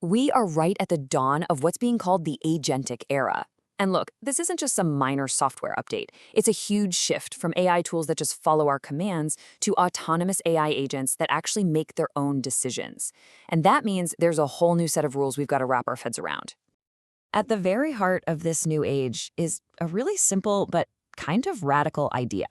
We are right at the dawn of what's being called the agentic era. And look, this isn't just some minor software update. It's a huge shift from AI tools that just follow our commands to autonomous AI agents that actually make their own decisions. And that means there's a whole new set of rules we've got to wrap our heads around. At the very heart of this new age is a really simple but kind of radical idea.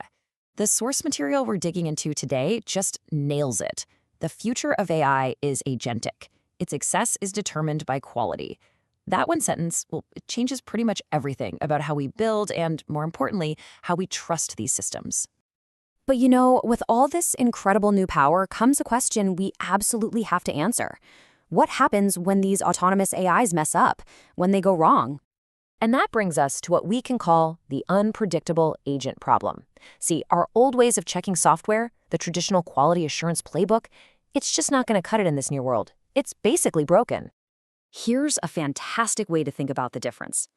The source material we're digging into today just nails it. The future of AI is agentic. Its success is determined by quality. That one sentence, well, it changes pretty much everything about how we build and, more importantly, how we trust these systems. But with all this incredible new power comes a question we absolutely have to answer. What happens when these autonomous AIs mess up, when they go wrong? And that brings us to what we can call the unpredictable agent problem. See, our old ways of checking software, the traditional quality assurance playbook, it's just not going to cut it in this new world. It's basically broken. Here's a fantastic way to think about the difference.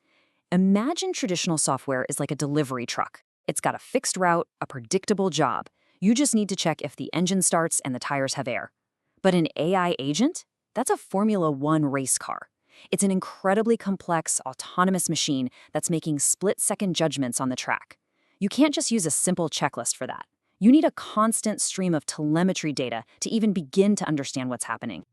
Imagine traditional software is like a delivery truck. It's got a fixed route, a predictable job. You just need to check if the engine starts and the tires have air. But an AI agent? That's a Formula One race car. It's an incredibly complex, autonomous machine that's making split-second judgments on the track. You can't just use a simple checklist for that. You need a constant stream of telemetry data to even begin to understand what's happening.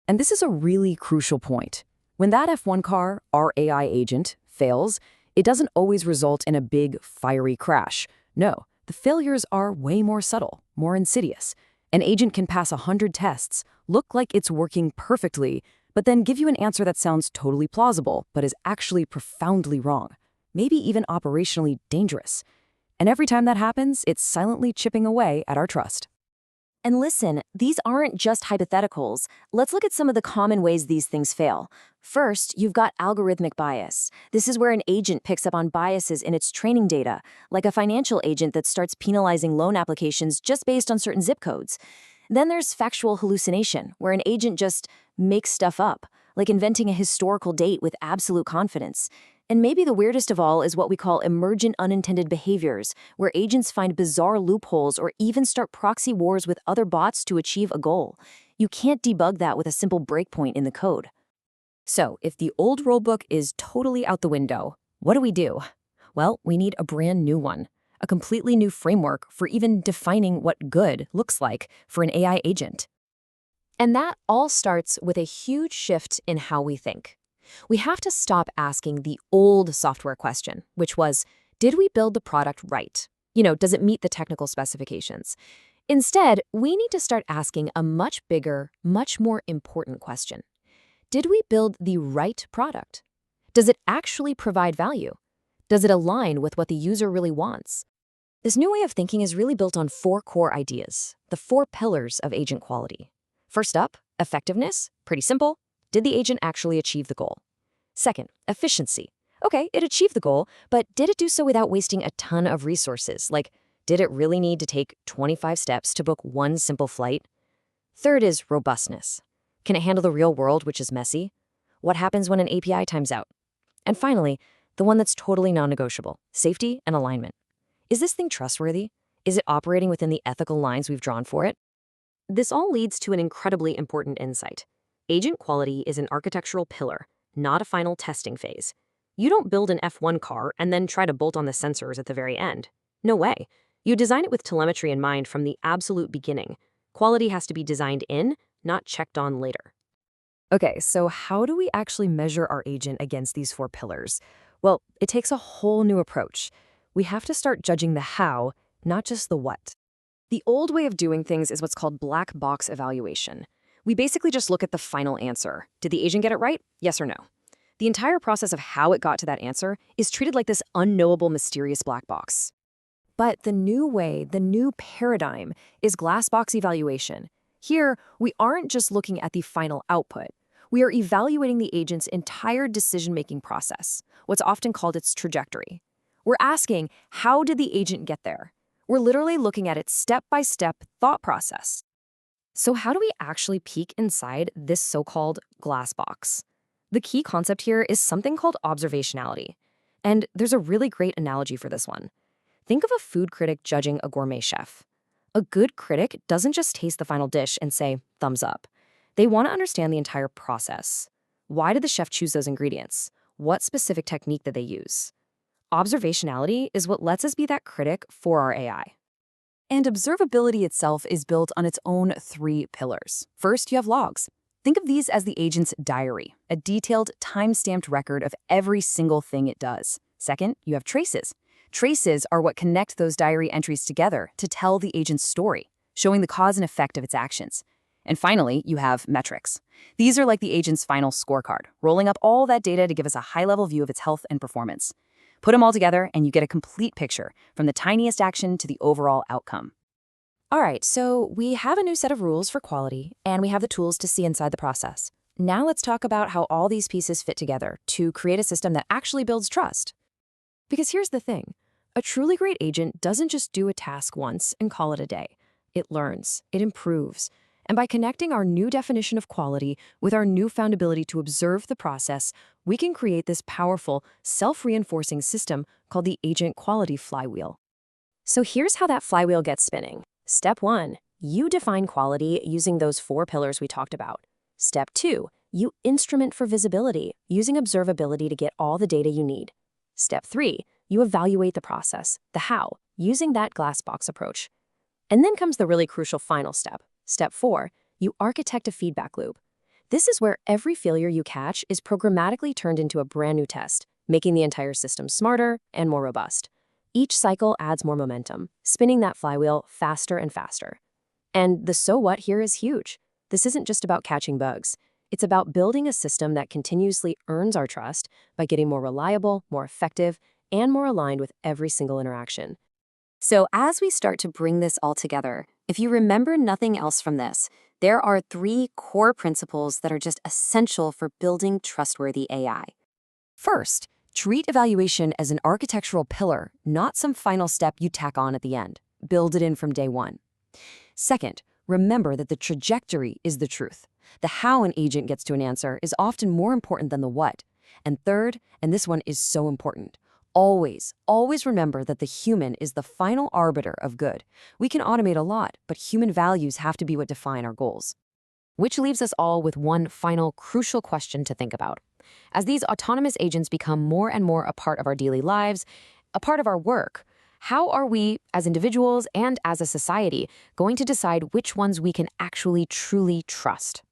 And this is a really crucial point. When that F1 car, our AI agent, fails, it doesn't always result in a big, fiery crash. No, the failures are way more subtle, more insidious. An agent can pass 100 tests, look like it's working perfectly, but then give you an answer that sounds totally plausible, but is actually profoundly wrong, maybe even operationally dangerous. And every time that happens, it's silently chipping away at our trust. And listen, these aren't just hypotheticals. Let's look at some of the common ways these things fail. First, you've got algorithmic bias. This is where an agent picks up on biases in its training data, like a financial agent that starts penalizing loan applications just based on certain zip codes. Then there's factual hallucination, where an agent just makes stuff up, like inventing a historical date with absolute confidence. And maybe the weirdest of all is what we call emergent unintended behaviors, where agents find bizarre loopholes or even start proxy wars with other bots to achieve a goal. You can't debug that with a simple breakpoint in the code. So, if the old rulebook is totally out the window, what do? Well, we need a brand new one, a completely new framework for even defining what good looks like for an AI agent. And that all starts with a huge shift in how we think. We have to stop asking the old software question, which was, did we build the product right? Does it meet the technical specifications? Instead, we need to start asking a much bigger, much more important question. Did we build the right product? Does it actually provide value? Does it align with what the user really wants? This new way of thinking is really built on 4 core ideas, the 4 pillars of agent quality. First up, effectiveness. Pretty simple. Did the agent actually achieve the goal? Second, efficiency. Okay, it achieved the goal, but did it do so without wasting a ton of resources? Like, did it really need to take 25 steps to book one simple flight? Third is robustness. Can it handle the real world, which is messy? What happens when an API times out? And finally, the one that's totally non-negotiable, safety and alignment. Is this thing trustworthy? Is it operating within the ethical lines we've drawn for it? This all leads to an incredibly important insight. Agent quality is an architectural pillar, not a final testing phase. You don't build an F1 car and then try to bolt on the sensors at the very end. No way. You design it with telemetry in mind from the absolute beginning. Quality has to be designed in, not checked on later. Okay, so how do we actually measure our agent against these 4 pillars? Well, it takes a whole new approach. We have to start judging the how, not just the what. The old way of doing things is what's called black box evaluation. We basically just look at the final answer. Did the agent get it right? Yes or no? The entire process of how it got to that answer is treated like this unknowable, mysterious black box. But the new way, the new paradigm, is glass box evaluation. Here, we aren't just looking at the final output. We are evaluating the agent's entire decision-making process, what's often called its trajectory. We're asking, how did the agent get there? We're literally looking at its step-by-step thought process. So how do we actually peek inside this so-called glass box? The key concept here is something called observationality. And there's a really great analogy for this one. Think of a food critic judging a gourmet chef. A good critic doesn't just taste the final dish and say, thumbs up. They want to understand the entire process. Why did the chef choose those ingredients? What specific technique did they use? Observationality is what lets us be that critic for our AI. And observability itself is built on its own 3 pillars. First, you have logs. Think of these as the agent's diary, a detailed, time-stamped record of every single thing it does. Second, you have traces. Traces are what connect those diary entries together to tell the agent's story, showing the cause and effect of its actions. And finally, you have metrics. These are like the agent's final scorecard, rolling up all that data to give us a high-level view of its health and performance. Put them all together, and you get a complete picture, from the tiniest action to the overall outcome. All right, so we have a new set of rules for quality, and we have the tools to see inside the process. Now let's talk about how all these pieces fit together to create a system that actually builds trust. Because here's the thing. A truly great agent doesn't just do a task once and call it a day. It learns, it improves. And by connecting our new definition of quality with our newfound ability to observe the process, we can create this powerful, self-reinforcing system called the agent quality flywheel. So here's how that flywheel gets spinning. Step 1, you define quality using those 4 pillars we talked about. Step 2, you instrument for visibility using observability to get all the data you need. Step 3, you evaluate the process, the how, using that glass box approach. And then comes the really crucial final step. Step 4, you architect a feedback loop. This is where every failure you catch is programmatically turned into a brand new test, making the entire system smarter and more robust. Each cycle adds more momentum, spinning that flywheel faster and faster. And the so what here is huge. This isn't just about catching bugs. It's about building a system that continuously earns our trust by getting more reliable, more effective, and more aligned with every single interaction. So as we start to bring this all together, if you remember nothing else from this, there are 3 core principles that are just essential for building trustworthy AI. First, treat evaluation as an architectural pillar, not some final step you tack on at the end. Build it in from day 1. Second, remember that the trajectory is the truth. The how an agent gets to an answer is often more important than the what. And third, and this one is so important, always remember that the human is the final arbiter of good. We can automate a lot, but human values have to be what define our goals. Which leaves us all with one final crucial question to think about. As these autonomous agents become more and more a part of our daily lives, a part of our work, how are we, as individuals and as a society, going to decide which ones we can actually truly trust?